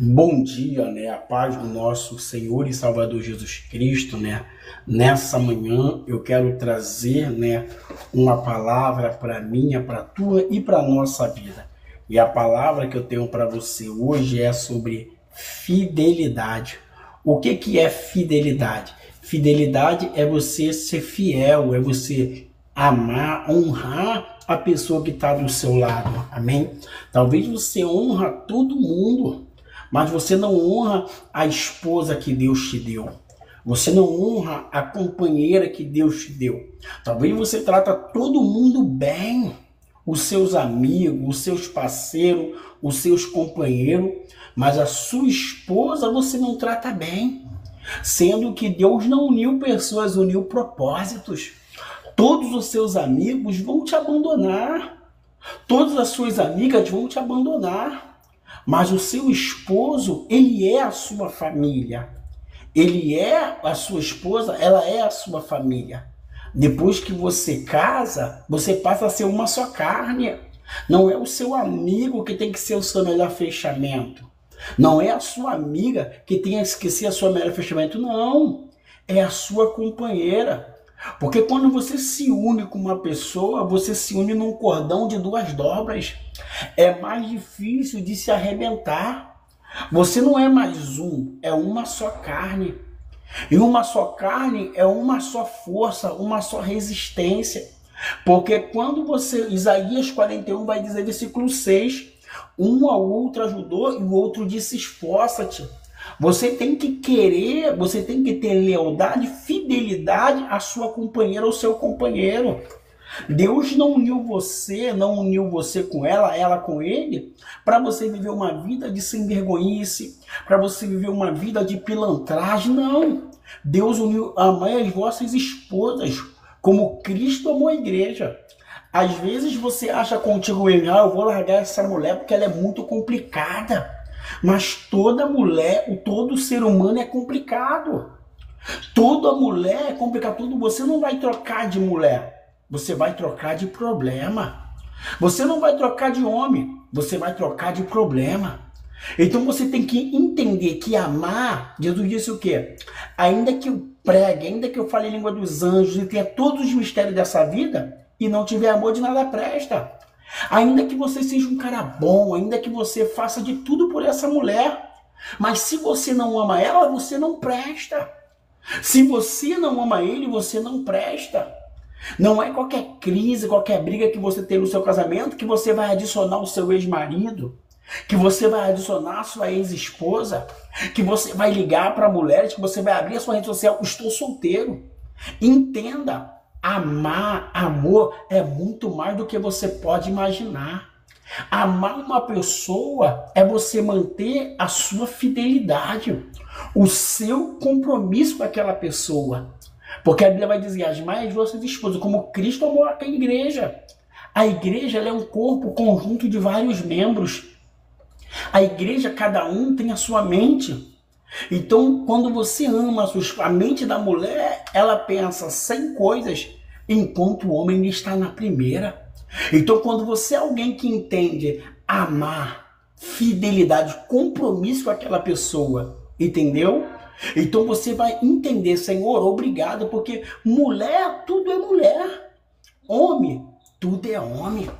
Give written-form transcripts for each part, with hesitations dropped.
Bom dia, né? A paz do nosso Senhor e Salvador Jesus Cristo, né? Nessa manhã eu quero trazer, né, uma palavra para minha, para tua e para nossa vida. E a palavra que eu tenho para você hoje é sobre fidelidade. O que é fidelidade? Fidelidade é você ser fiel, é você amar, honrar a pessoa que está do seu lado. Amém? Talvez você honra todo mundo, mas você não honra a esposa que Deus te deu. Você não honra a companheira que Deus te deu. Talvez você trata todo mundo bem, os seus amigos, os seus parceiros, os seus companheiros, mas a sua esposa você não trata bem. Sendo que Deus não uniu pessoas, uniu propósitos. Todos os seus amigos vão te abandonar. Todas as suas amigas vão te abandonar. Mas o seu esposo, ele é a sua família. Ele é a sua esposa, ela é a sua família. Depois que você casa, você passa a ser uma só carne. Não é o seu amigo que tem que ser o seu melhor fechamento. Não é a sua amiga que tem que ser a sua melhor fechamento. Não. É a sua companheira. Porque quando você se une com uma pessoa, você se une num cordão de duas dobras. É mais difícil de se arrebentar. Você não é mais um, é uma só carne. E uma só carne é uma só força, uma só resistência. Porque quando você, Isaías 41 vai dizer, versículo 6, um ao outro ajudou e o outro disse, esforça-te. Você tem que querer, você tem que ter lealdade, fidelidade à sua companheira, ao seu companheiro. Deus não uniu você com ela com ele, para você viver uma vida de sem vergonhice, para você viver uma vida de pilantragem, não. Deus uniu, amai as vossas esposas, como Cristo amou a igreja. Às vezes você acha contigo mesmo, eu vou largar essa mulher porque ela é muito complicada. Mas toda mulher, todo ser humano é complicado. Toda mulher é complicada. Você não vai trocar de mulher, você vai trocar de problema. Você não vai trocar de homem, você vai trocar de problema. Então você tem que entender que amar, Jesus disse o quê? Ainda que eu pregue, ainda que eu fale a língua dos anjos e tenha todos os mistérios dessa vida, e não tiver amor, de nada presta. Ainda que você seja um cara bom, ainda que você faça de tudo por essa mulher, mas se você não ama ela, você não presta. Se você não ama ele, você não presta. Não é qualquer crise, qualquer briga que você tem no seu casamento que você vai adicionar o seu ex-marido, que você vai adicionar a sua ex-esposa, que você vai ligar para mulheres, que você vai abrir a sua rede social, estou solteiro. Entenda. Amar, amor é muito mais do que você pode imaginar. Amar uma pessoa é você manter a sua fidelidade, o seu compromisso com aquela pessoa. Porque a Bíblia vai dizer, amai as vossas esposas, como Cristo amou a igreja. A igreja ela é um corpo, conjunto de vários membros. A igreja, cada um tem a sua mente. Então, quando você ama a mente da mulher, ela pensa 100 coisas, enquanto o homem está na primeira. Então, quando você é alguém que entende amar, fidelidade, compromisso com aquela pessoa, entendeu? Então você vai entender, Senhor, obrigado, porque mulher, tudo é mulher. Homem, tudo é homem.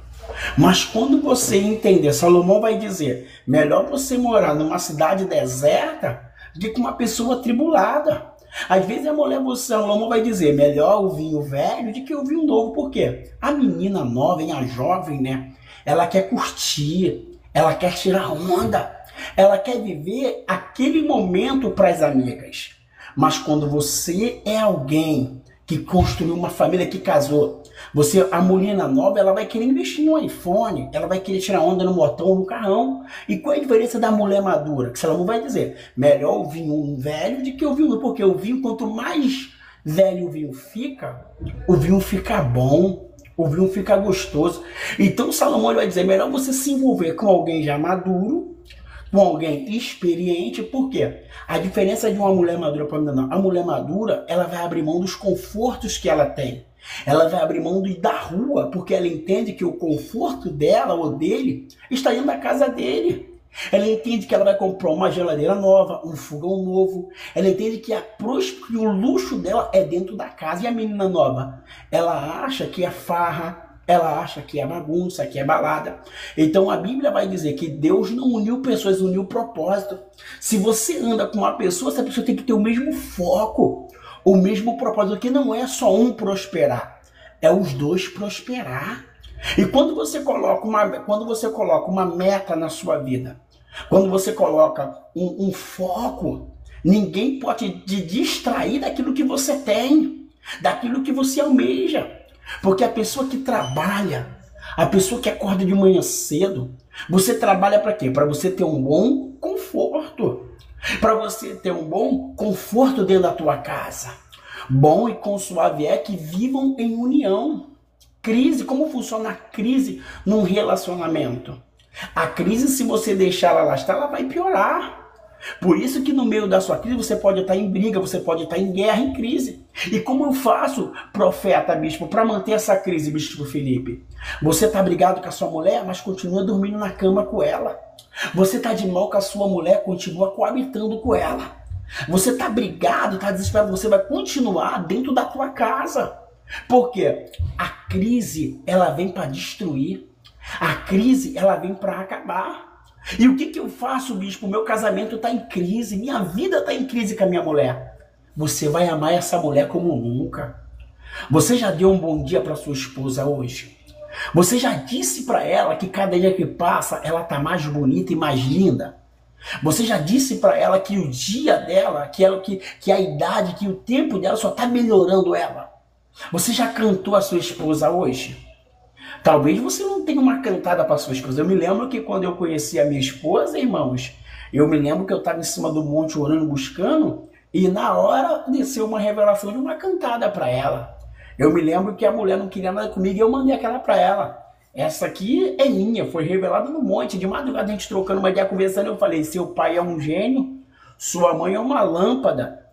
Mas quando você entender, Salomão vai dizer, melhor você morar numa cidade deserta do que com uma pessoa atribulada. Às vezes a mulher, Salomão vai dizer, melhor o vinho velho do que o vinho novo. Por quê? A menina nova, a jovem, né? Ela quer curtir, ela quer tirar onda, ela quer viver aquele momento para as amigas. Mas quando você é alguém que construiu uma família, que casou, a menina nova, ela vai querer investir no iPhone, ela vai querer tirar onda no motor, no carrão. E qual é a diferença da mulher madura? Que Salomão vai dizer, melhor o vinho velho do que o vinho novo, porque o vinho, quanto mais velho o vinho fica bom, o vinho fica gostoso. Então Salomão vai dizer, melhor você se envolver com alguém já maduro, com alguém experiente. Por quê? A diferença de uma mulher madura para uma menina, a mulher madura, ela vai abrir mão dos confortos que ela tem. Ela vai abrir mão da rua, porque ela entende que o conforto dela ou dele está indo da casa dele. Ela entende que ela vai comprar uma geladeira nova, um fogão novo. Ela entende que o luxo dela é dentro da casa. E a menina nova? Ela acha que é farra, ela acha que é bagunça, que é balada. Então a Bíblia vai dizer que Deus não uniu pessoas, uniu propósito. Se você anda com uma pessoa, essa pessoa tem que ter o mesmo foco, o mesmo propósito, que não é só um prosperar, é os dois prosperar. E quando você coloca uma meta na sua vida, quando você coloca um foco, ninguém pode te distrair daquilo que você tem, daquilo que você almeja. Porque a pessoa que trabalha, a pessoa que acorda de manhã cedo, você trabalha para quê? Para você ter um bom conforto. Para você ter um bom conforto dentro da tua casa. Bom e consuave é que vivam em união. Crise, como funciona a crise num relacionamento? A crise, se você deixar ela lascar, ela vai piorar. Por isso que no meio da sua crise você pode estar em briga, você pode estar em guerra, em crise. E como eu faço, profeta, bispo, para manter essa crise, bispo Felipe? Você está brigado com a sua mulher, mas continua dormindo na cama com ela. Você está de mal com a sua mulher, continua coabitando com ela. Você está brigado, está desesperado, você vai continuar dentro da tua casa. Por quê? A crise, ela vem para destruir. A crise, ela vem para acabar. E o que eu faço, bispo? Meu casamento está em crise, minha vida está em crise com a minha mulher. Você vai amar essa mulher como nunca. Você já deu um bom dia para sua esposa hoje? Você já disse para ela que cada dia que passa, ela está mais bonita e mais linda? Você já disse para ela que o dia dela, que a idade, que o tempo dela só está melhorando ela? Você já cantou a sua esposa hoje? Talvez você não tenha uma cantada para sua esposa. Eu me lembro que quando eu conheci a minha esposa, irmãos, eu me lembro que eu estava em cima do monte orando, buscando, e na hora desceu uma revelação de uma cantada para ela. Eu me lembro que a mulher não queria nada comigo e eu mandei aquela para ela. Essa aqui é minha, foi revelada no monte. De madrugada a gente trocando uma ideia, conversando, eu falei, seu pai é um gênio, sua mãe é uma lâmpada,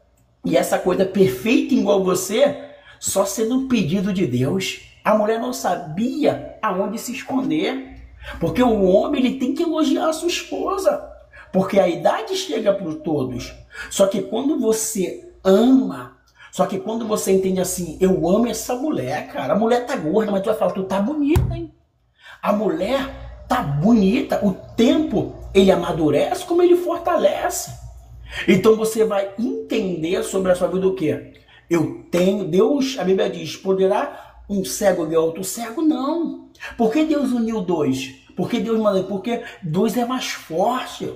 e essa coisa perfeita igual você, só sendo pedido de Deus. A mulher não sabia aonde se esconder. Porque o homem, ele tem que elogiar a sua esposa. Porque a idade chega para todos. Só que quando você ama, só que quando você entende assim, eu amo essa mulher, cara. A mulher tá gorda, mas tu vai falar, tu tá bonita, hein? A mulher tá bonita. O tempo, ele amadurece como ele fortalece. Então você vai entender sobre a sua vida o quê? Eu tenho, Deus, a Bíblia diz, poderá um cego ver outro cego? Não. Por que Deus uniu dois? Porque Deus mandou, porque dois é mais forte,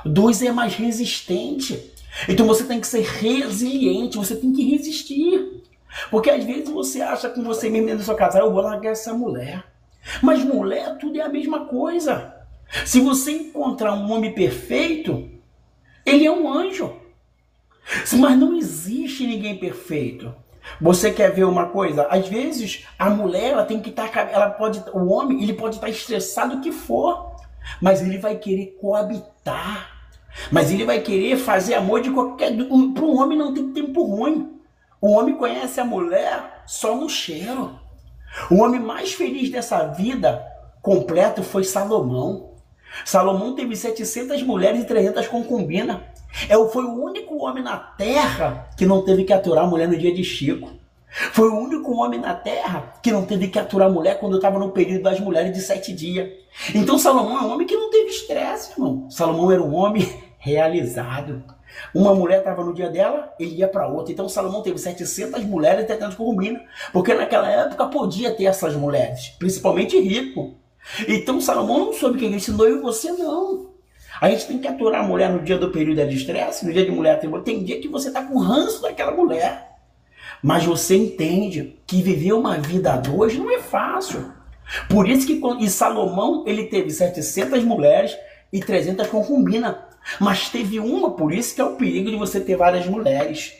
dois é mais resistente. Então você tem que ser resiliente, você tem que resistir. Porque às vezes você acha com você mesmo dentro da sua casa, eu vou largar essa mulher. Mas mulher, tudo é a mesma coisa. Se você encontrar um homem perfeito, ele é um anjo. Mas não existe ninguém perfeito. Você quer ver uma coisa? Às vezes a mulher, ela tem que estar, o homem, ele pode estar estressado o que for, mas ele vai querer coabitar. Mas ele vai querer fazer amor de qualquer. Para o homem não tem tempo ruim. O homem conhece a mulher só no cheiro. O homem mais feliz dessa vida completa foi Salomão. Salomão teve 700 mulheres e 300 concubinas. Foi o único homem na terra que não teve que aturar a mulher no dia de Chico. Foi o único homem na terra que não teve que aturar a mulher quando estava no período das mulheres de 7 dias. Então Salomão é um homem que não teve estresse, irmão. Salomão era um homem realizado. Uma mulher estava no dia dela, ele ia para outra. Então Salomão teve 700 mulheres e 300 concubinas. Porque naquela época podia ter essas mulheres, principalmente rico. Então Salomão não soube que ele ensinou eu e você não. A gente tem que aturar a mulher no dia do período de estresse, no dia de mulher tem dia que você está com ranço daquela mulher. Mas você entende que viver uma vida a dois não é fácil. Por isso que Salomão, ele teve 700 mulheres e 300 concubinas. Mas teve uma, por isso que é o perigo de você ter várias mulheres.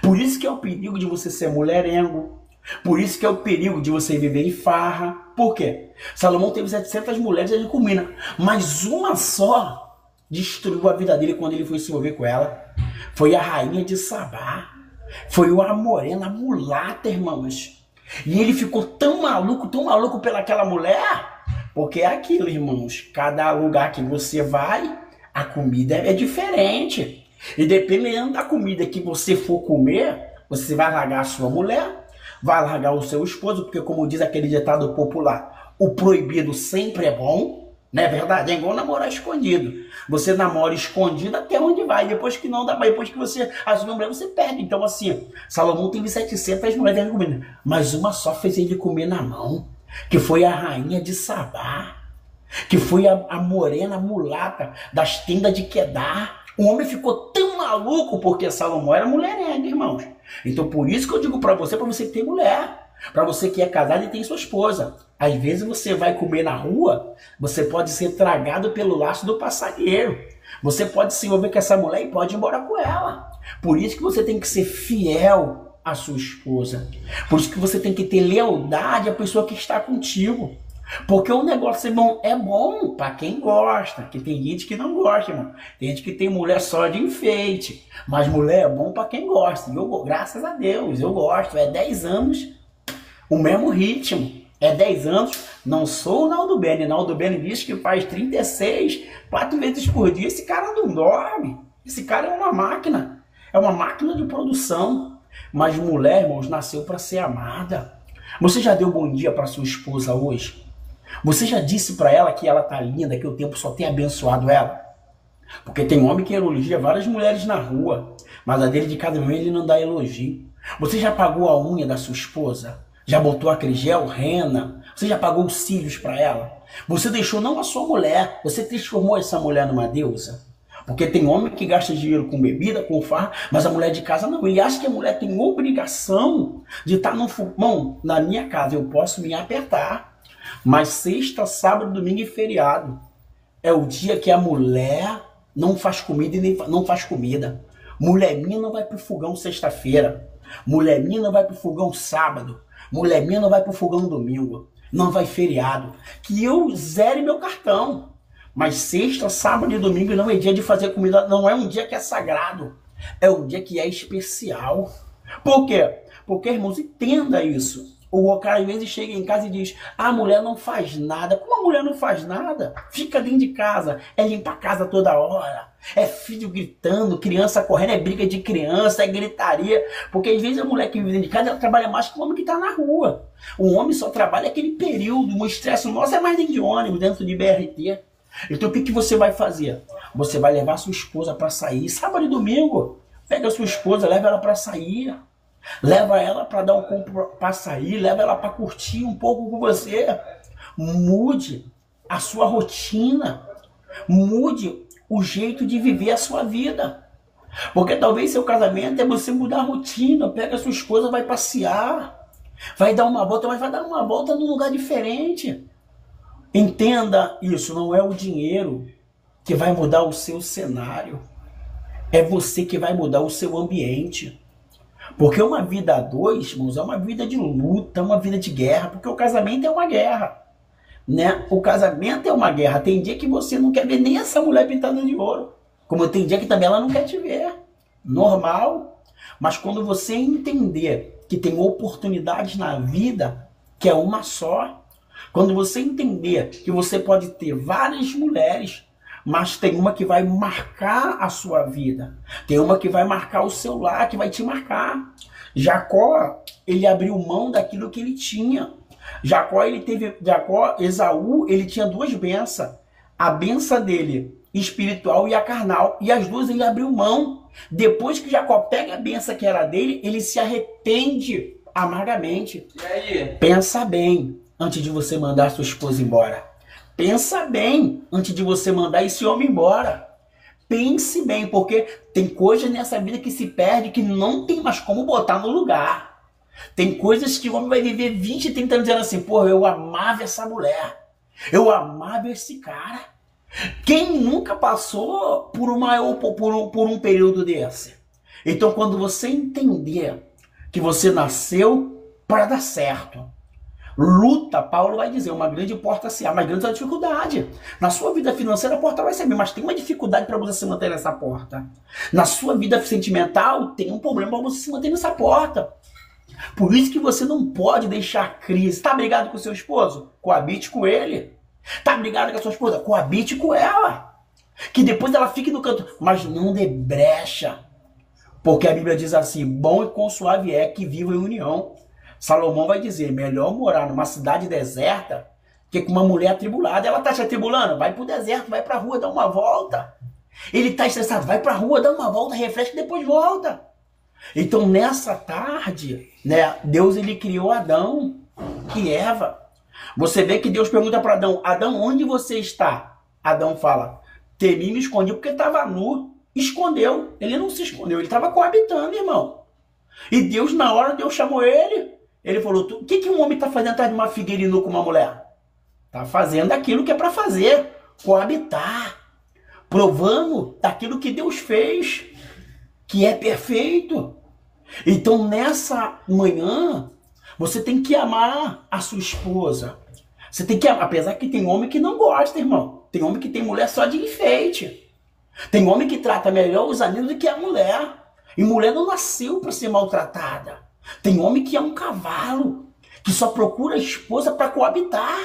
Por isso que é o perigo de você ser mulherengo. Por isso que é o perigo de você viver em farra. Por quê? Salomão teve 700 mulheres e concubinas, mas uma só destruiu a vida dele quando ele foi se envolver com ela. Foi a rainha de Sabá. Foi a morena, a mulata, irmãos. E ele ficou tão maluco pelaquela mulher, Porque é aquilo, irmãos, cada lugar que você vai, a comida é diferente. E dependendo da comida que você for comer, você vai largar a sua mulher, vai largar o seu esposo, porque como diz aquele ditado popular, o proibido sempre é bom, não é verdade? É igual namorar escondido. Você namora escondido até onde vai, depois que não dá, depois que você assume a mulher, você perde. Então assim, Salomão teve 700 mulheres comendo, mas uma só fez ele comer na mão, que foi a rainha de Sabá, que foi a morena mulata das tendas de Quedar. O homem ficou tão maluco porque Salomão era mulherengo, irmãos. Então por isso que eu digo para você que tem mulher, para você que é casado e tem sua esposa. Às vezes você vai comer na rua, você pode ser tragado pelo laço do passageiro. Você pode se envolver com essa mulher e pode ir embora com ela. Por isso que você tem que ser fiel à sua esposa. Por isso que você tem que ter lealdade à pessoa que está contigo. Porque o negócio, irmão, é bom para quem gosta, que tem gente que não gosta, irmão. Tem gente que tem mulher só de enfeite, mas mulher é bom para quem gosta. E eu, graças a Deus, eu gosto. É 10 anos o mesmo ritmo. É 10 anos. Não sou o Naldo Bene. Naldo Bene diz que faz 36, 4 vezes por dia. Esse cara não dorme. Esse cara é uma máquina. É uma máquina de produção. Mas mulher, irmãos, nasceu para ser amada. Você já deu bom dia para sua esposa hoje? Você já disse para ela que ela tá linda, que o tempo só tem abençoado ela? Porque tem homem que elogia várias mulheres na rua, mas a dele de cada vez ele não dá elogio. Você já pagou a unha da sua esposa? Já botou acrigel, rena? Você já pagou os cílios para ela? Você deixou não a sua mulher, você transformou essa mulher numa deusa? Porque tem homem que gasta dinheiro com bebida, com farra, mas a mulher de casa não. Ele acha que a mulher tem obrigação de estar no fogão. Na minha casa eu posso me apertar, mas sexta, sábado, domingo e feriado é o dia que a mulher não faz comida e nem não faz comida. Mulher minha não vai pro fogão sexta-feira. Mulher minha não vai pro fogão sábado. Mulher minha não vai pro fogão domingo. Não vai feriado. Que eu zere meu cartão. Mas sexta, sábado e domingo não é dia de fazer comida. Não é um dia que é sagrado. É um dia que é especial. Por quê? Porque, irmãos, entenda isso. O cara às vezes chega em casa e diz: a mulher não faz nada. Como a mulher não faz nada? Fica dentro de casa, é limpar a casa toda hora, é filho gritando, criança correndo, é briga de criança, é gritaria. Porque às vezes a mulher que vive dentro de casa, ela trabalha mais que o homem que está na rua. O homem só trabalha aquele período, o estresse nosso é mais dentro de ônibus, dentro de BRT. Então o que você vai fazer? Você vai levar sua esposa para sair, sábado e domingo. Pega a sua esposa, leva ela para sair. Leva ela para dar um compro para sair, leva ela para curtir um pouco com você. Mude a sua rotina, mude o jeito de viver a sua vida. Porque talvez seu casamento é você mudar a rotina. Pega a sua esposa, vai passear, vai dar uma volta, mas vai dar uma volta num lugar diferente. Entenda isso, não é o dinheiro que vai mudar o seu cenário. É você que vai mudar o seu ambiente. Porque uma vida a dois, irmãos, é uma vida de luta, é uma vida de guerra, porque o casamento é uma guerra, né? O casamento é uma guerra. Tem dia que você não quer ver nem essa mulher pintada de ouro, como tem dia que também ela não quer te ver. Normal. Mas quando você entender que tem oportunidades na vida, que é uma só, quando você entender que você pode ter várias mulheres, mas tem uma que vai marcar a sua vida. Tem uma que vai marcar o seu lar, que vai te marcar. Jacó, ele abriu mão daquilo que ele tinha. Esaú, ele tinha 2 bênçãos. A benção dele, espiritual e a carnal. E as 2 ele abriu mão. Depois que Jacó pega a benção que era dele, ele se arrepende amargamente. E aí? Pensa bem antes de você mandar sua esposa embora. Pensa bem antes de você mandar esse homem embora. Pense bem, porque tem coisas nessa vida que se perde que não tem mais como botar no lugar. Tem coisas que o homem vai viver 20, 30 anos dizendo assim: pô, eu amava essa mulher. Eu amava esse cara. Quem nunca passou por um período desse? Então, quando você entender que você nasceu para dar certo, luta, Paulo vai dizer, uma grande porta se abre, mas grande é a dificuldade. Na sua vida financeira a porta vai se abrir, mas tem uma dificuldade para você se manter nessa porta. Na sua vida sentimental tem um problema para você se manter nessa porta. Por isso que você não pode deixar a crise. Está brigado com seu esposo? Coabite com ele. Tá brigado com a sua esposa? Coabite com ela. Que depois ela fique no canto. Mas não dê brecha. Porque a Bíblia diz assim, bom e consuave é que viva em união. Salomão vai dizer, melhor morar numa cidade deserta que com uma mulher atribulada. Ela tá te atribulando? Vai pro deserto, vai pra rua, dá uma volta. Ele tá estressado, vai pra rua, dá uma volta, refresca e depois volta. Então nessa tarde, né, Deus ele criou Adão e Eva. Você vê que Deus pergunta para Adão, Adão, onde você está? Adão fala, temi me escondi porque estava nu. Escondeu, ele não se escondeu, ele estava coabitando, irmão. E Deus, na hora, Deus chamou ele. Ele falou, o que um homem está fazendo atrás de uma figueira nu com uma mulher? Está fazendo aquilo que é para fazer, coabitar. Provando daquilo que Deus fez, que é perfeito. Então, nessa manhã, você tem que amar a sua esposa. Você tem que amar, apesar que tem homem que não gosta, irmão. Tem homem que tem mulher só de enfeite. Tem homem que trata melhor os amigos do que a mulher. E mulher não nasceu para ser maltratada. Tem homem que é um cavalo, que só procura a esposa para coabitar.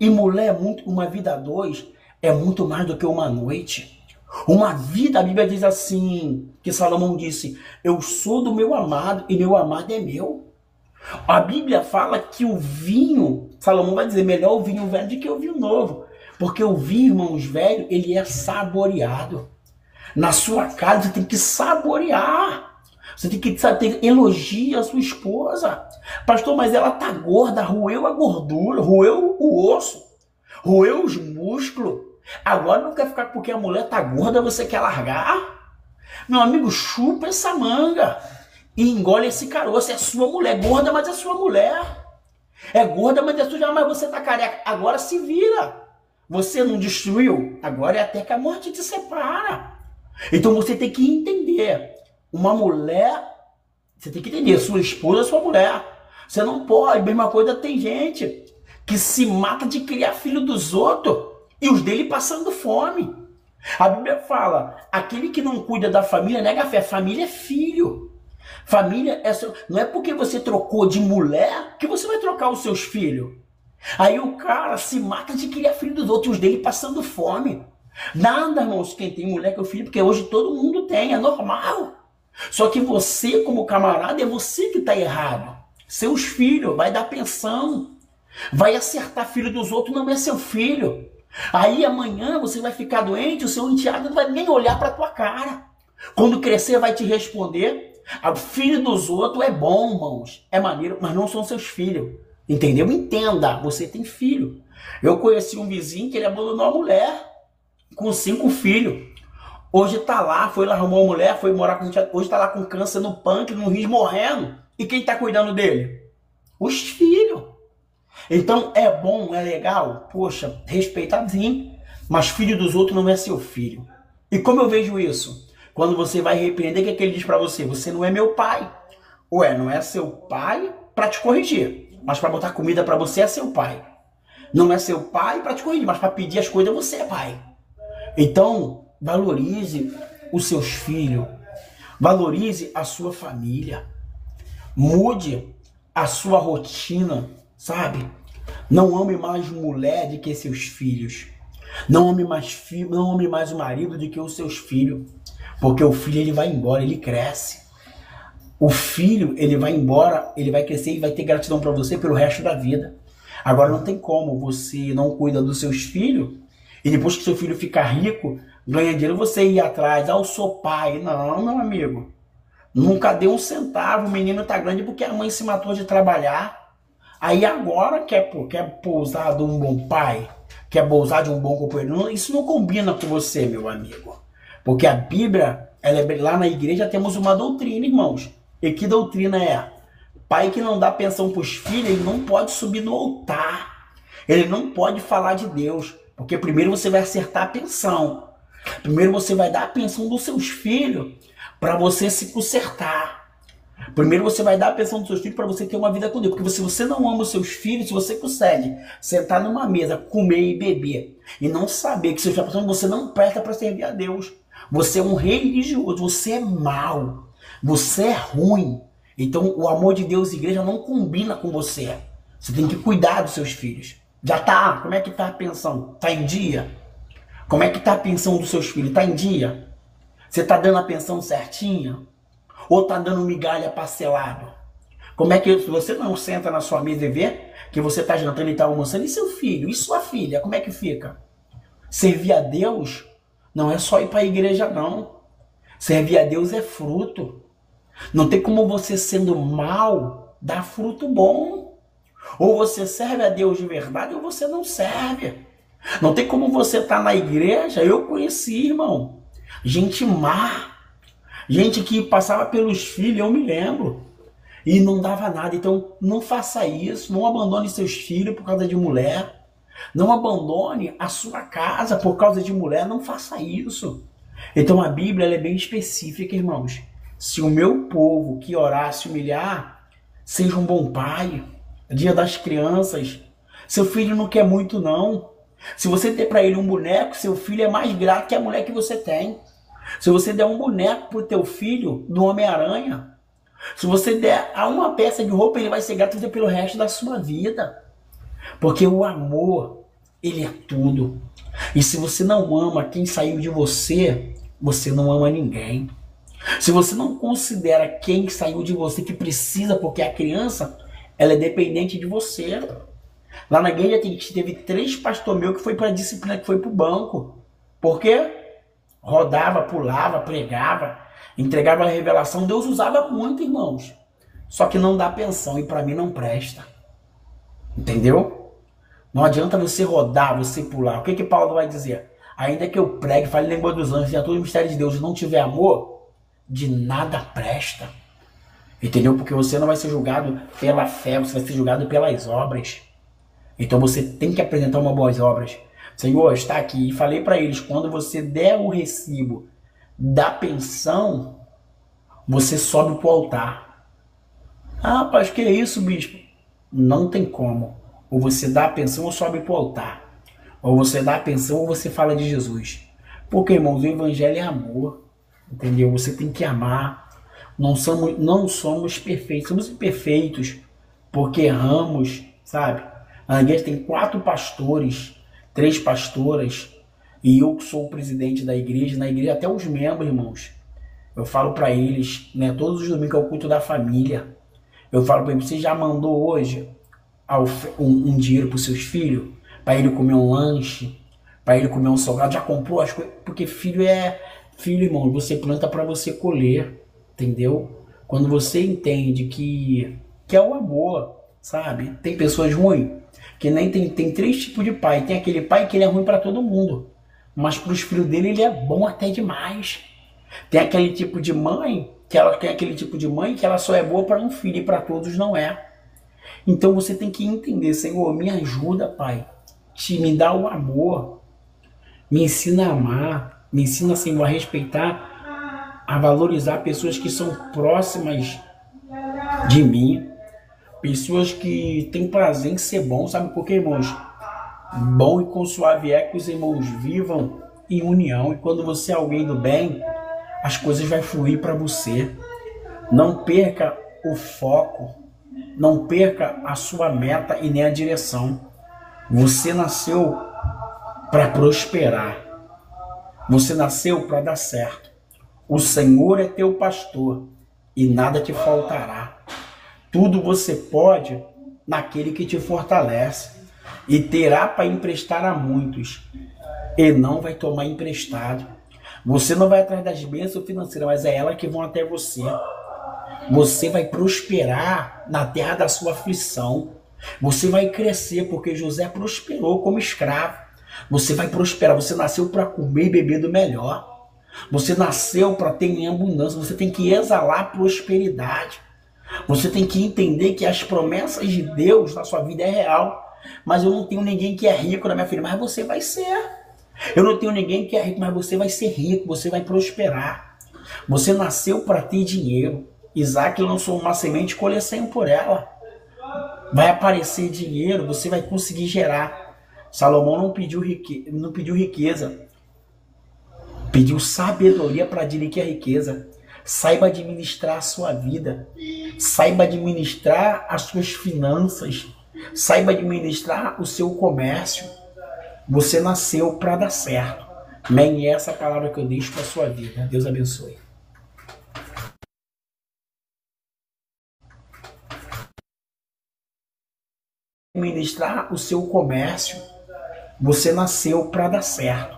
E mulher, uma vida a dois, é muito mais do que uma noite. Uma vida, a Bíblia diz assim, que Salomão disse, eu sou do meu amado e meu amado é meu. A Bíblia fala que o vinho, Salomão vai dizer, melhor o vinho velho do que o vinho novo. Porque o vinho, irmãos, velho, ele é saboreado. Na sua casa você tem que saborear. Você tem que elogiar a sua esposa. Pastor, mas ela tá gorda, roeu a gordura, roeu o osso, roeu os músculos. Agora não quer ficar porque a mulher tá gorda, você quer largar? Meu amigo, chupa essa manga e engole esse caroço. É sua mulher, gorda, mas é sua mulher. É gorda, mas é sua, mas você tá careca. Agora se vira. Você não destruiu? Agora é até que a morte te separa. Então você tem que entender. Uma mulher, você tem que entender, sua esposa é sua mulher. Você não pode, mesma coisa tem gente que se mata de criar filho dos outros e os dele passando fome. A Bíblia fala, aquele que não cuida da família nega a fé. Família é filho. Família é seu... Não é porque você trocou de mulher que você vai trocar os seus filhos. Aí o cara se mata de criar filho dos outros, os dele passando fome. Nada, irmãos, quem tem mulher que é o filho, porque hoje todo mundo tem, é normal. Só que você, como camarada, é você que está errado. Seus filhos, vai dar pensão, vai acertar filho dos outros, não é seu filho. Aí amanhã você vai ficar doente, o seu enteado não vai nem olhar para tua cara. Quando crescer vai te responder, o filho dos outros é bom, irmãos, é maneiro, mas não são seus filhos. Entendeu? Entenda, você tem filho. Eu conheci um vizinho que ele abandonou a mulher com 5 filhos. Hoje tá lá, foi lá, arrumou uma mulher, foi morar com... Hoje tá lá com câncer no pâncreas, no rim, morrendo. E quem tá cuidando dele? Os filhos. Então é bom, é legal, poxa, respeitadinho, mas filho dos outros não é seu filho. E como eu vejo isso? Quando você vai repreender, o que é que ele diz pra você? Você não é meu pai. Ué, não é seu pai pra te corrigir. Mas para botar comida para você é seu pai. Não é seu pai para te corrigir, mas para pedir as coisas você é pai. Então, valorize os seus filhos. Valorize a sua família. Mude a sua rotina, sabe? Não ame mais mulher do que seus filhos. Não ame mais o marido do que os seus filhos. Porque o filho ele vai embora, ele cresce. O filho, ele vai embora, ele vai crescer e vai ter gratidão para você pelo resto da vida. Agora não tem como você não cuida dos seus filhos e depois que seu filho ficar rico, ganha dinheiro, você ir atrás, eu sou pai. Não, meu amigo. Nunca deu um centavo, o menino tá grande porque a mãe se matou de trabalhar. Aí agora quer pousar de um bom pai, quer pousar de um bom companheiro. Isso não combina com você, meu amigo. Porque a Bíblia, lá na igreja temos uma doutrina, irmãos. E que doutrina é? Pai que não dá pensão para os filhos, ele não pode subir no altar. Ele não pode falar de Deus. Porque primeiro você vai acertar a pensão. Primeiro você vai dar a pensão dos seus filhos para você se consertar. Primeiro você vai dar a pensão dos seus filhos para você ter uma vida com Deus. Porque se você não ama os seus filhos, se você consegue sentar numa mesa, comer e beber e não saber que você está passando, você não presta para servir a Deus. Você é um religioso, você é mau. Você é ruim. Então o amor de Deus e igreja não combina com você. Você tem que cuidar dos seus filhos. Já tá? Como é que tá a pensão? Tá em dia? Como é que tá a pensão dos seus filhos? Tá em dia? Você tá dando a pensão certinha? Ou tá dando migalha parcelado? Como é que você não senta na sua mesa e vê que você tá jantando e tá almoçando? E seu filho? E sua filha? Como é que fica? Servir a Deus não é só ir para a igreja, não. Servir a Deus é fruto. Não tem como você, sendo mal, dar fruto bom. Ou você serve a Deus de verdade ou você não serve. Não tem como você estar na igreja. Eu conheci, irmão, gente má. Gente que passava pelos filhos, eu me lembro. E não dava nada. Então, não faça isso. Não abandone seus filhos por causa de mulher. Não abandone a sua casa por causa de mulher. Não faça isso. Então, a Bíblia ela é bem específica, irmãos. Se o meu povo que orar se humilhar, seja um bom pai. Dia das crianças. Seu filho não quer muito, não. Se você der para ele um boneco, seu filho é mais grato que a mulher que você tem. Se você der um boneco pro teu filho do Homem-Aranha, se você der a uma peça de roupa, ele vai ser grato pelo resto da sua vida. Porque o amor, ele é tudo. E se você não ama quem saiu de você, você não ama ninguém. Se você não considera quem saiu de você que precisa, porque a criança, ela é dependente de você. Lá na igreja teve 3 pastores meus que foi para a disciplina, que foi para o banco. Por quê? Rodava, pulava, pregava, entregava a revelação. Deus usava muito, irmãos. Só que não dá pensão e para mim não presta. Entendeu? Não adianta você rodar, você pular. O que Paulo vai dizer? Ainda que eu pregue, fale língua dos anjos e a todo o mistério de Deus e não tiver amor, de nada presta. Entendeu? Porque você não vai ser julgado pela fé, você vai ser julgado pelas obras. Então você tem que apresentar uma boas obras. Senhor, está aqui. E falei para eles, quando você der o recibo da pensão, você sobe para o altar. Ah, rapaz, que é isso, bispo? Não tem como. Ou você dá a pensão ou sobe para o altar. Ou você dá a pensão ou você fala de Jesus. Porque, irmãos, o evangelho é amor. Entendeu? Você tem que amar. Não somos perfeitos. Somos imperfeitos porque erramos, sabe? A igreja tem 4 pastores, 3 pastoras, e eu que sou o presidente da igreja. Na igreja, até os membros, irmãos, eu falo para eles, né, todos os domingos é o culto da família. Eu falo para eles, você já mandou hoje um dinheiro para os seus filhos? Para ele comer um lanche? Para ele comer um salgado? Já comprou as coisas? Porque filho, irmão, você planta para você colher, entendeu? Quando você entende que é o amor, sabe? Tem pessoas ruins, que nem tem 3 tipos de pai. Tem aquele pai que ele é ruim para todo mundo, mas para os filhos dele ele é bom até demais. Tem aquele tipo de mãe que ela só é boa para um filho e para todos não é. Então você tem que entender, Senhor, me ajuda, Pai, me dá o amor, me ensina a amar, me ensina, Senhor, a respeitar, a valorizar pessoas que são próximas de mim. Pessoas que têm prazer em ser bom, sabe por quê, irmãos? Bom e com suave é que os irmãos vivam em união. E quando você é alguém do bem, as coisas vão fluir para você. Não perca o foco, não perca a sua meta e nem a direção. Você nasceu para prosperar. Você nasceu para dar certo. O Senhor é teu pastor e nada te faltará. Tudo você pode naquele que te fortalece, e terá para emprestar a muitos, e não vai tomar emprestado. Você não vai atrás das bênçãos financeiras, mas é elas que vão até você. Você vai prosperar na terra da sua aflição. Você vai crescer, porque José prosperou como escravo. Você vai prosperar, você nasceu para comer e beber do melhor. Você nasceu para ter em abundância, você tem que exalar prosperidade. Você tem que entender que as promessas de Deus na sua vida é real. Mas eu não tenho ninguém que é rico na minha filha, mas você vai ser. Eu não tenho ninguém que é rico, mas você vai ser rico, você vai prosperar. Você nasceu para ter dinheiro. Isaac lançou uma semente e colheu 100 por ela. Vai aparecer dinheiro, você vai conseguir gerar. Salomão não pediu riqueza, pediu sabedoria para adquirir a riqueza. Saiba administrar a sua vida. Saiba administrar as suas finanças. Saiba administrar o seu comércio. Você nasceu para dar certo. Amém? E essa é a palavra que eu deixo para a sua vida. Deus abençoe. Administrar o seu comércio. Você nasceu para dar certo.